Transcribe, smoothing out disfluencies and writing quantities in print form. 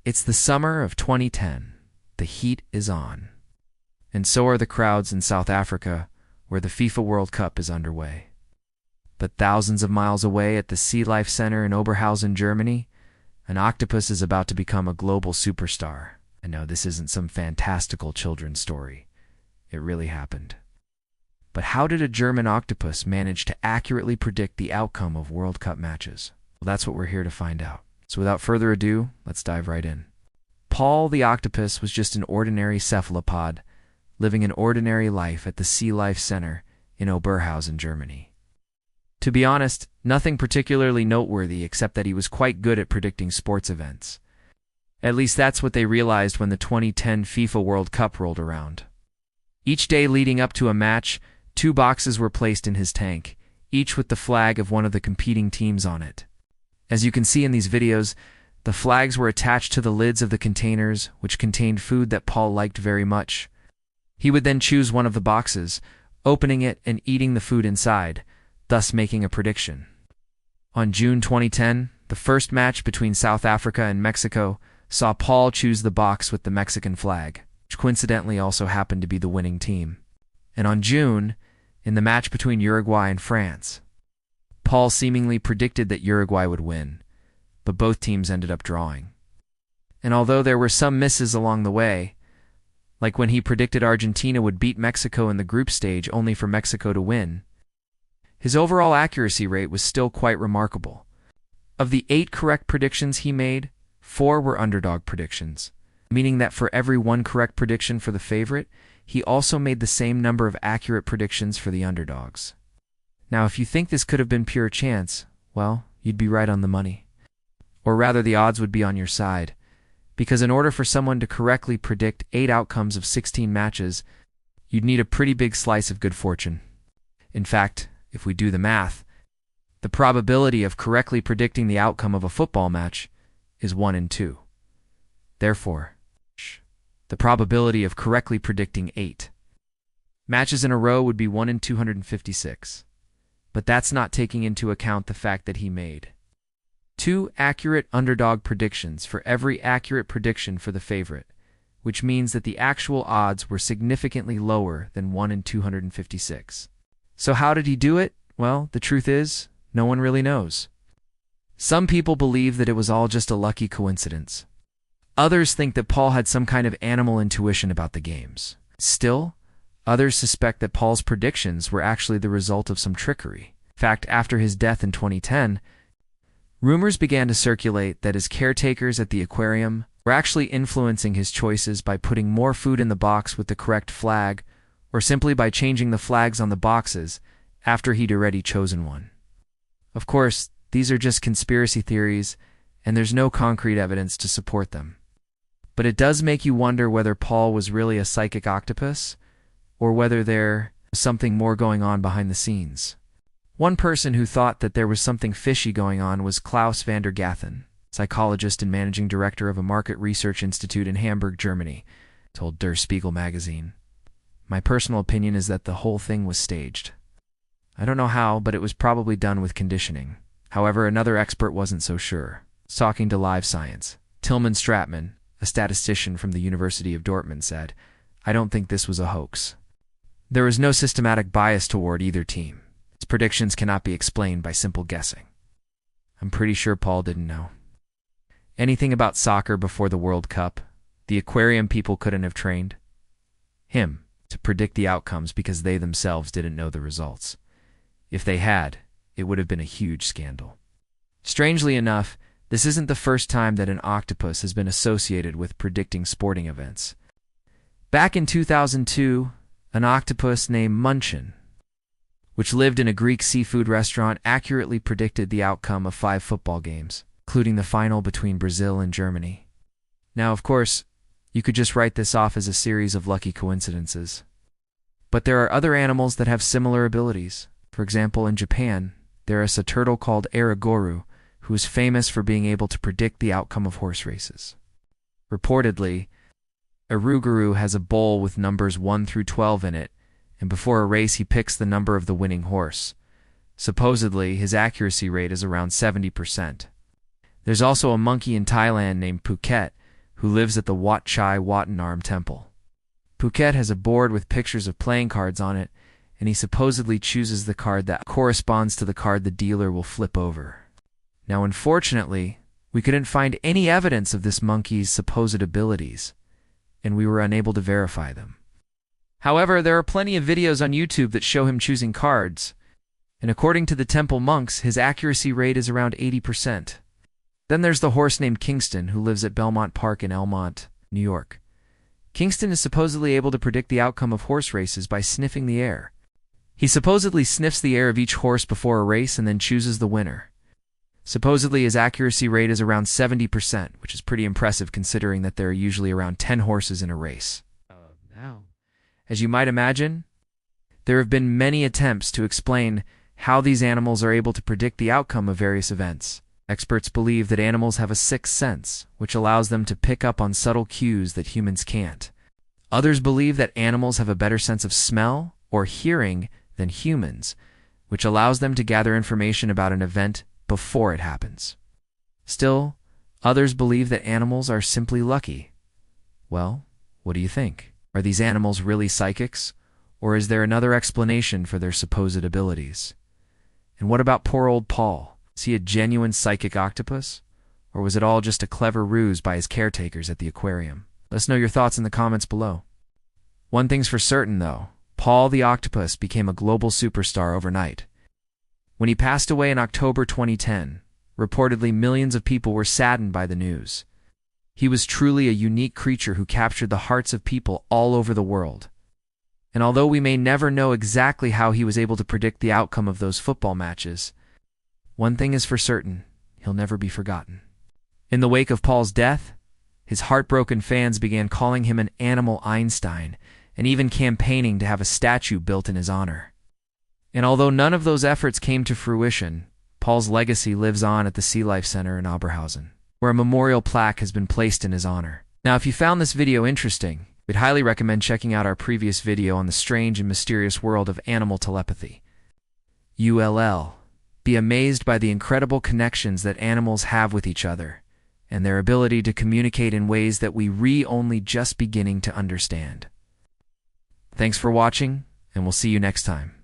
It's the summer of 2010. The heat is on. And so are the crowds in South Africa, where the FIFA World Cup is underway. But thousands of miles away at the Sea Life Center in Oberhausen, Germany, an octopus is about to become a global superstar. And no, this isn't some fantastical children's story. It really happened. But how did a German octopus manage to accurately predict the outcome of World Cup matches? Well, that's what we're here to find out. So without further ado, let's dive right in. Paul the Octopus was just an ordinary cephalopod living an ordinary life at the Sea Life Center in Oberhausen, Germany. To be honest, nothing particularly noteworthy except that he was quite good at predicting sports events. At least that's what they realized when the 2010 FIFA World Cup rolled around. Each day leading up to a match, 2 boxes were placed in his tank, each with the flag of one of the competing teams on it. As you can see in these videos, the flags were attached to the lids of the containers, which contained food that Paul liked very much. He would then choose one of the boxes, opening it and eating the food inside, thus making a prediction. On June 2010, the first match between South Africa and Mexico saw Paul choose the box with the Mexican flag, which coincidentally also happened to be the winning team. And on June, in the match between Uruguay and France, Paul seemingly predicted that Uruguay would win, but both teams ended up drawing. And although there were some misses along the way, like when he predicted Argentina would beat Mexico in the group stage only for Mexico to win, his overall accuracy rate was still quite remarkable. Of the 8 correct predictions he made, 4 were underdog predictions, meaning that for every 1 correct prediction for the favorite, he also made the same number of accurate predictions for the underdogs. Now, if you think this could have been pure chance, well, you'd be right on the money. Or rather, the odds would be on your side, because in order for someone to correctly predict 8 outcomes of 16 matches, you'd need a pretty big slice of good fortune. In fact, if we do the math, the probability of correctly predicting the outcome of a football match is 1 in 2. Therefore, the probability of correctly predicting 8 matches in a row would be 1 in 256. But that's not taking into account the fact that he made 2 accurate underdog predictions for every accurate prediction for the favorite, which means that the actual odds were significantly lower than 1 in 256. So how did he do it? Well, the truth is, no one really knows. Some people believe that it was all just a lucky coincidence. Others think that Paul had some kind of animal intuition about the games. Still, others suspect that Paul's predictions were actually the result of some trickery. In fact, after his death in 2010, rumors began to circulate that his caretakers at the aquarium were actually influencing his choices by putting more food in the box with the correct flag, or simply by changing the flags on the boxes after he'd already chosen one. Of course, these are just conspiracy theories, and there's no concrete evidence to support them. But it does make you wonder whether Paul was really a psychic octopus, or whether there was something more going on behind the scenes. One person who thought that there was something fishy going on was Klaus van der Gathen, psychologist and managing director of a market research institute in Hamburg, Germany, told Der Spiegel magazine. My personal opinion is that the whole thing was staged. I don't know how, but it was probably done with conditioning. However, another expert wasn't so sure. Talking to Live Science, Tilman Stratman, a statistician from the University of Dortmund, said, "I don't think this was a hoax. There was no systematic bias toward either team. Its predictions cannot be explained by simple guessing." I'm pretty sure Paul didn't know anything about soccer before the World Cup. The aquarium people couldn't have trained him to predict the outcomes because they themselves didn't know the results. If they had, it would have been a huge scandal. Strangely enough, this isn't the first time that an octopus has been associated with predicting sporting events. Back in 2002, an octopus named Munchin, which lived in a Greek seafood restaurant, accurately predicted the outcome of 5 football games, including the final between Brazil and Germany. Now, of course, you could just write this off as a series of lucky coincidences. But there are other animals that have similar abilities. For example, in Japan, there is a turtle called eerily, who is famous for being able to predict the outcome of horse races. Reportedly, eerily has a bowl with numbers 1 through 12 in it, and before a race he picks the number of the winning horse. Supposedly, his accuracy rate is around 70%. There's also a monkey in Thailand named Phuket, who lives at the Wat Chai Wattanarm Temple. Phuket has a board with pictures of playing cards on it, and he supposedly chooses the card that corresponds to the card the dealer will flip over. Now, unfortunately, we couldn't find any evidence of this monkey's supposed abilities, and we were unable to verify them. However, there are plenty of videos on YouTube that show him choosing cards, and according to the temple monks, his accuracy rate is around 80%. Then there's the horse named Kingston, who lives at Belmont Park in Elmont, New York. Kingston is supposedly able to predict the outcome of horse races by sniffing the air. He supposedly sniffs the air of each horse before a race and then chooses the winner. Supposedly his accuracy rate is around 70%, which is pretty impressive considering that there are usually around 10 horses in a race. As you might imagine, there have been many attempts to explain how these animals are able to predict the outcome of various events. Experts believe that animals have a sixth sense, which allows them to pick up on subtle cues that humans can't. Others believe that animals have a better sense of smell or hearing than humans, which allows them to gather information about an event before it happens. Still, others believe that animals are simply lucky. Well, what do you think? Are these animals really psychics, or is there another explanation for their supposed abilities? And what about poor old Paul? Is he a genuine psychic octopus, or was it all just a clever ruse by his caretakers at the aquarium? Let us know your thoughts in the comments below. One thing's for certain, though. Paul the Octopus became a global superstar overnight. When he passed away in October 2010, reportedly millions of people were saddened by the news. He was truly a unique creature who captured the hearts of people all over the world. And although we may never know exactly how he was able to predict the outcome of those football matches, one thing is for certain: he'll never be forgotten. In the wake of Paul's death, his heartbroken fans began calling him an animal Einstein, and even campaigning to have a statue built in his honor. And although none of those efforts came to fruition, Paul's legacy lives on at the Sea Life Center in Oberhausen, where a memorial plaque has been placed in his honor. Now, if you found this video interesting, we'd highly recommend checking out our previous video on the strange and mysterious world of animal telepathy. ULL. Be amazed by the incredible connections that animals have with each other, and their ability to communicate in ways that we only just beginning to understand. Thanks for watching, and we'll see you next time.